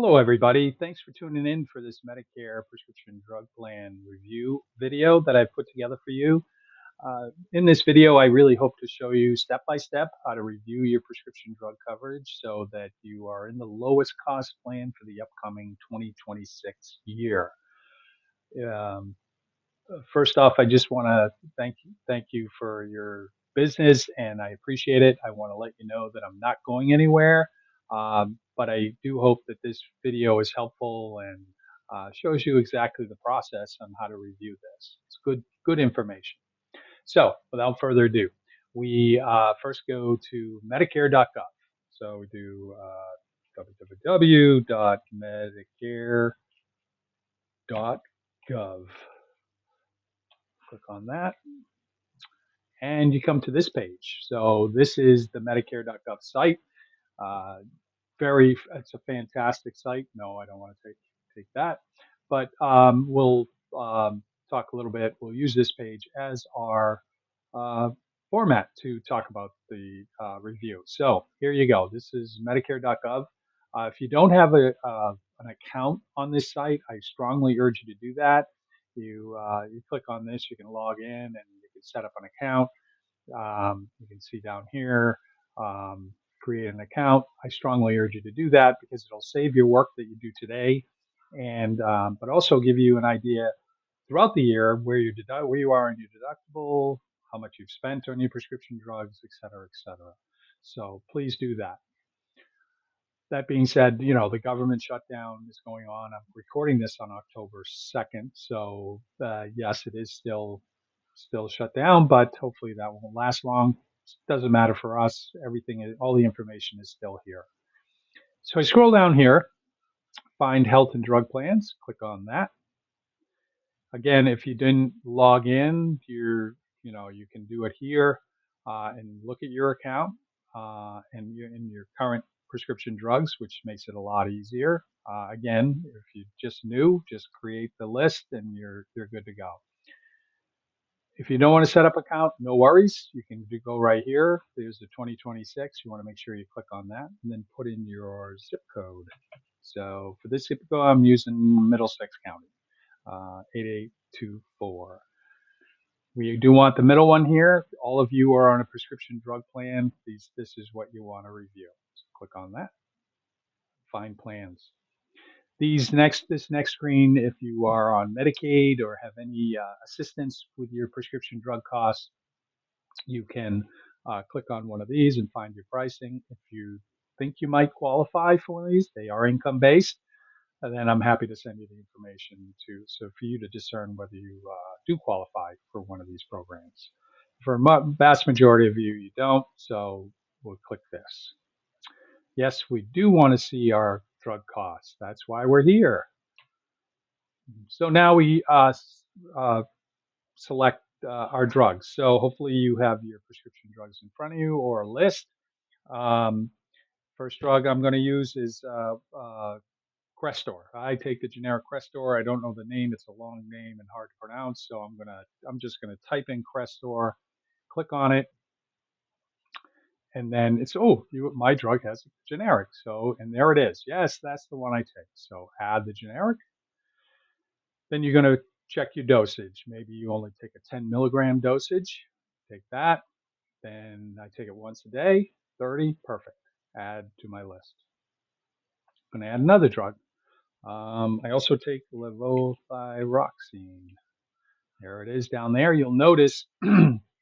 Hello, everybody. Thanks for tuning in for this Medicare prescription drug plan review video that I've put together for you. In this video, I really hope to show you step by step how to review your prescription drug coverage so that you are in the lowest cost plan for the upcoming 2026 year. Um, First off, I just want to thank you for your business, and I appreciate it. I want to let you know that I'm not going anywhere, but I do hope that this video is helpful and shows you exactly the process on how to review this. It's good information. So, without further ado, we first go to Medicare.gov. So we do www.medicare.gov. Click on that and you come to this page. So this is the Medicare.gov site. Uh, it's a fantastic site. No, I don't want to take that, but we'll talk a little bit. We'll use this page as our uh, format to talk about the review. So here you go. This is Medicare.gov. If you don't have an account on this site, I strongly urge you to do that. You click on this, you can log in and you can set up an account. You can see down here, create an account. I strongly urge you to do that because it'll save your work that you do today, and but also give you an idea throughout the year where you are in your deductible, how much you've spent on your prescription drugs, et cetera, et cetera. So please do that. That being said, the government shutdown is going on. I'm recording this on October 2nd, so yes, it is still shut down, but hopefully that won't last long. Doesn't matter for us. All the information is still here. So I scroll down here, find health and drug plans, click on that. Again, if you didn't log in, you can do it here and look at your account and in your current prescription drugs, which makes it a lot easier. Again, if you just new, just create the list and you're good to go. If you don't want to set up an account, no worries. You can go right here. There's the 2026. You want to make sure you click on that and then put in your zip code. So for this zip code, I'm using Middlesex County, 8824. We do want the middle one here. All of you are on a prescription drug plan. This is what you want to review. So click on that. Find plans. This next screen, if you are on Medicaid or have any assistance with your prescription drug costs, you can click on one of these and find your pricing. If you think you might qualify for one of these, they are income based, and then I'm happy to send you the information so for you to discern whether you do qualify for one of these programs. For vast majority of you, you don't, so we'll click this. Yes, we do want to see our drug costs. That's why we're here. So now we select our drugs. So hopefully you have your prescription drugs in front of you or a list. Um, First drug I'm going to use is Crestor. I take the generic Crestor. I don't know the name; it's a long name and hard to pronounce. So I'm just gonna type in Crestor, click on it, and then my drug has a generic. So and there it is. Yes, that's the one I take. So add the generic. Then you're gonna check your dosage. Maybe you only take a 10 milligram dosage. Take that. Then I take it once a day. 30, perfect. Add to my list. I'm gonna add another drug. I also take levothyroxine. There it is down there. You'll notice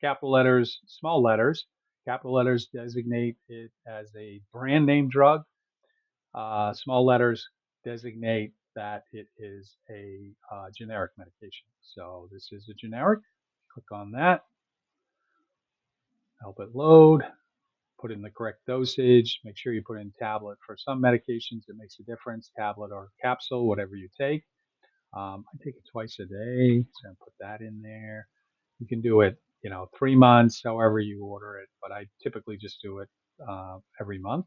capital letters, small letters. Capital letters designate it as a brand name drug. Small letters designate that it is a generic medication. So this is a generic. Click on that. Help it load. Put in the correct dosage. Make sure you put in tablet. For some medications, it makes a difference, tablet or capsule, whatever you take. I take it twice a day, so I put that in there. You can do it, 3 months, however you order it, but I typically just do it every month.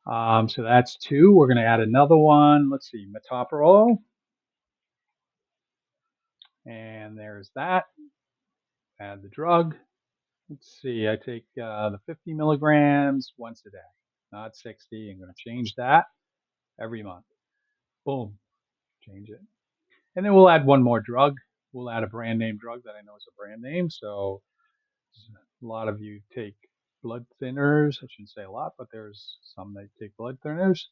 So that's two. We're going to add another one. Let's see, metoprolol. And there's that. Add the drug. Let's see, I take the 50 milligrams once a day, not 60. I'm going to change that. every month. Boom, change it. And then we'll add one more drug. We'll add a brand name drug that I know is a brand name. So a lot of you take blood thinners. I shouldn't say a lot, but there's some that take blood thinners.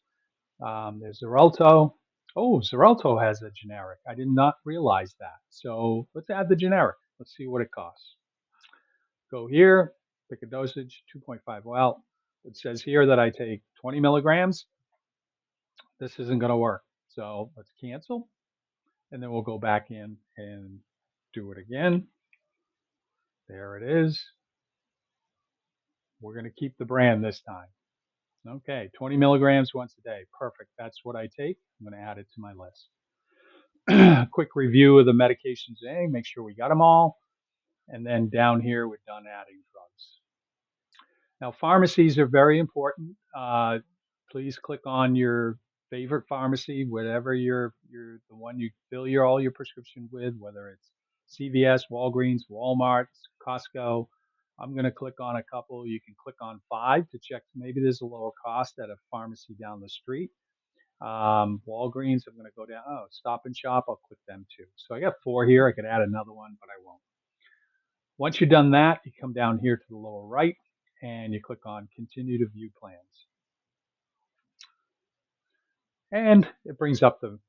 There's Xarelto. Oh, Xarelto has a generic. I did not realize that. So let's add the generic. Let's see what it costs. Go here, pick a dosage, 2.5. Well, it says here that I take 20 milligrams. This isn't going to work. So let's cancel. And then we'll go back in and do it again. There it is. We're going to keep the brand this time. Okay, 20 milligrams once a day. Perfect. That's what I take. I'm going to add it to my list. Quick review of the medications today. Make sure we got them all. And then down here, we're done adding drugs. Now, pharmacies are very important. Please click on your favorite pharmacy, whatever your the one you fill all your prescriptions with, whether it's CVS, Walgreens, Walmart, Costco. I'm going to click on a couple. You can click on 5 to check. Maybe there's a lower cost at a pharmacy down the street. Walgreens, I'm going to go down. Oh, Stop and Shop. I'll click them too. So I got 4 here. I could add another one, but I won't. Once you've done that, you come down here to the lower right and you click on Continue to View Plans. And it brings up the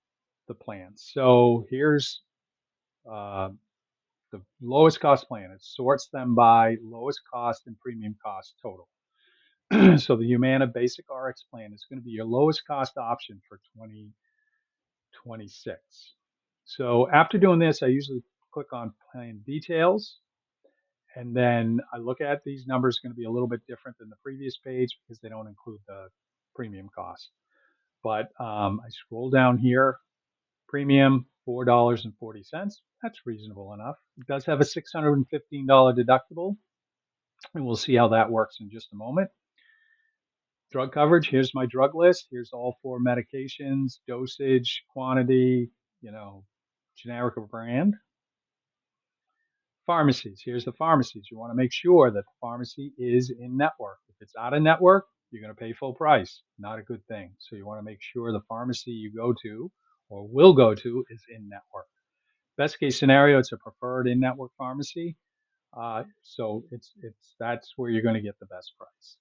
plans. So here's uh, the lowest cost plan. It sorts them by lowest cost and premium cost total. So the Humana Basic RX plan is going to be your lowest cost option for 2026. So after doing this, I usually click on plan details. And then I look at these numbers going to be a little bit different than the previous page because they don't include the premium cost. But I scroll down here, premium $4.40. That's reasonable enough. It does have a $615 deductible, and we'll see how that works in just a moment. Drug coverage, here's my drug list. Here's all 4 medications, dosage, quantity, generic or brand. Pharmacies, here's the pharmacies. You want to make sure that the pharmacy is in network. If it's out of network, you're going to pay full price. Not a good thing. So you want to make sure the pharmacy you go to or will go to is in network. Best case scenario, it's a preferred in-network pharmacy. So that's where you're going to get the best price.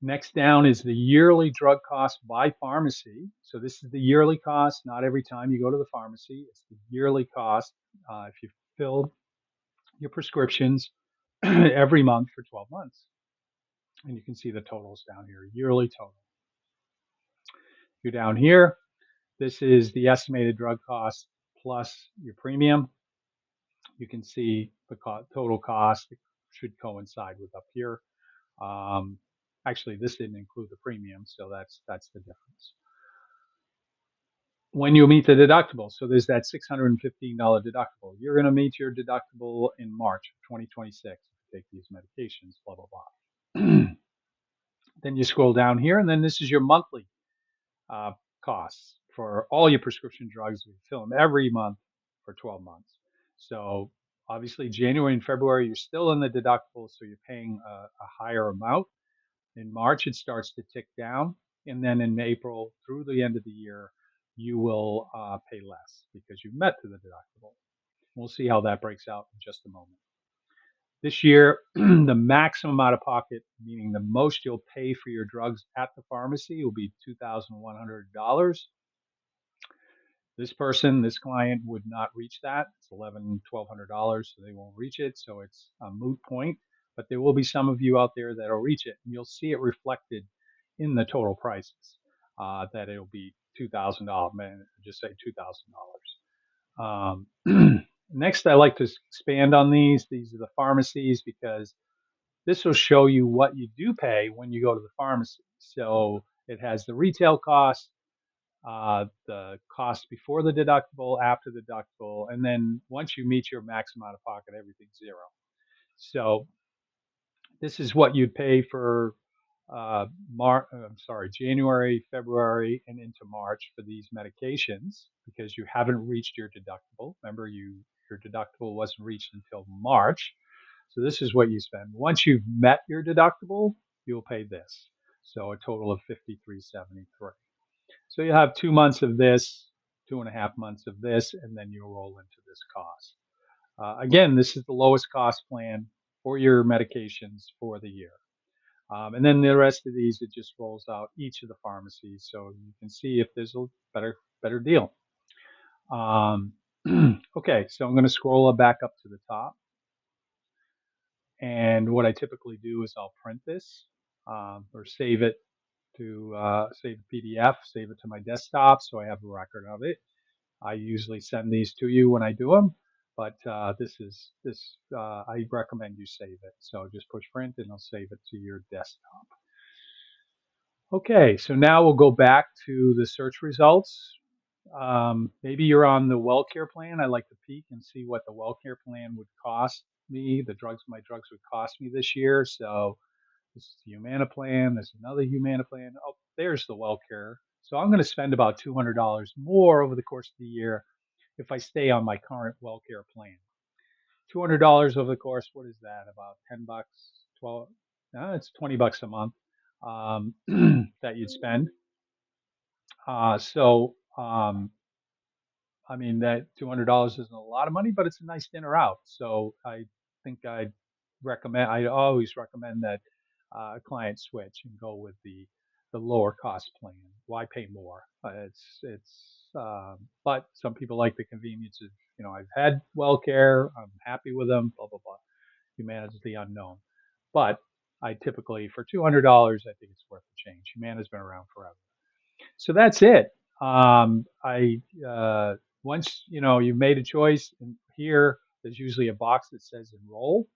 Next down is the yearly drug cost by pharmacy. So this is the yearly cost, not every time you go to the pharmacy. It's the yearly cost if you fill your prescriptions every month for 12 months. And you can see the totals down here, yearly total. You're down here. This is the estimated drug cost plus your premium. You can see the total cost should coincide with up here. Actually, this didn't include the premium, so that's the difference. When you meet the deductible, so there's that $615 deductible. You're going to meet your deductible in March of 2026 if you take these medications, blah, blah, blah. Then you scroll down here, and then this is your monthly costs for all your prescription drugs. We fill them every month for 12 months. So obviously January and February, you're still in the deductible, so you're paying a higher amount. In March, it starts to tick down. And then in April through the end of the year, you will pay less because you've met to the deductible. We'll see how that breaks out in just a moment. This year, the maximum out of pocket, meaning the most you'll pay for your drugs at the pharmacy, will be $2,100. This client would not reach that. It's $1,100, $1,200, so they won't reach it. So it's a moot point. But there will be some of you out there that'll reach it, and you'll see it reflected in the total prices. That it'll be $2,000. Man, just say $2,000. Next, I like to expand on these. These are the pharmacies because this will show you what you do pay when you go to the pharmacy. So it has the retail cost, the cost before the deductible, after the deductible, and then once you meet your maximum out of pocket, everything's zero. So this is what you'd pay for January, February, and into March for these medications because you haven't reached your deductible. Remember, your deductible wasn't reached until March. So this is what you spend. Once you've met your deductible, you'll pay this. So a total of 53.73. So you have 2 months of this, 2.5 months of this, and then you roll into this cost. Again, this is the lowest cost plan for your medications for the year. And then the rest of these, it just rolls out each of the pharmacies, so you can see if there's a better deal. Okay, so I'm going to scroll back up to the top, and what I typically do is I'll print this or save it to save the PDF, save it to my desktop, so I have a record of it. I usually send these to you when I do them, but I recommend you save it. So just push print, and I'll save it to your desktop. Okay, so now we'll go back to the search results. Maybe you're on the WellCare plan. I like to peek and see what the WellCare plan would cost me. My drugs would cost me this year. So this is the Humana plan. There's another Humana plan. Oh, there's the WellCare. So I'm going to spend about $200 more over the course of the year if I stay on my current WellCare plan. $200 over the course. What is that? About 10 bucks, 12. No, it's 20 bucks a month that you'd spend. I mean, that $200 isn't a lot of money, but it's a nice dinner out. So I think I always recommend that a client switch and go with the lower cost plan. Why pay more? But some people like the convenience of, I've had WellCare, I'm happy with them, blah, blah, blah. Humana's the unknown. But I typically, for $200, I think it's worth the change. Humana's been around forever. So that's it. I Once you've made a choice, and here there's usually a box that says enroll,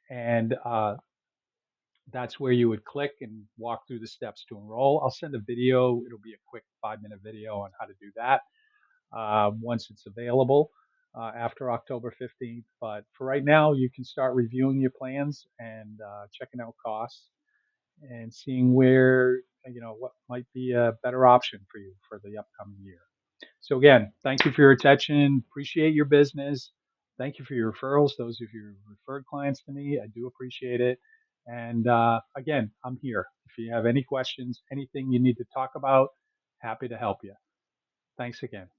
and that's where you would click and walk through the steps to enroll. I'll send a video. It'll be a quick 5-minute video on how to do that once it's available after October 15th. But for right now, you can start reviewing your plans and checking out costs and seeing where what might be a better option for you for the upcoming year. So again, thank you for your attention. Appreciate your business. Thank you for your referrals. Those of you who referred clients to me, I do appreciate it. And again, I'm here. If you have any questions, anything you need to talk about, happy to help you. Thanks again.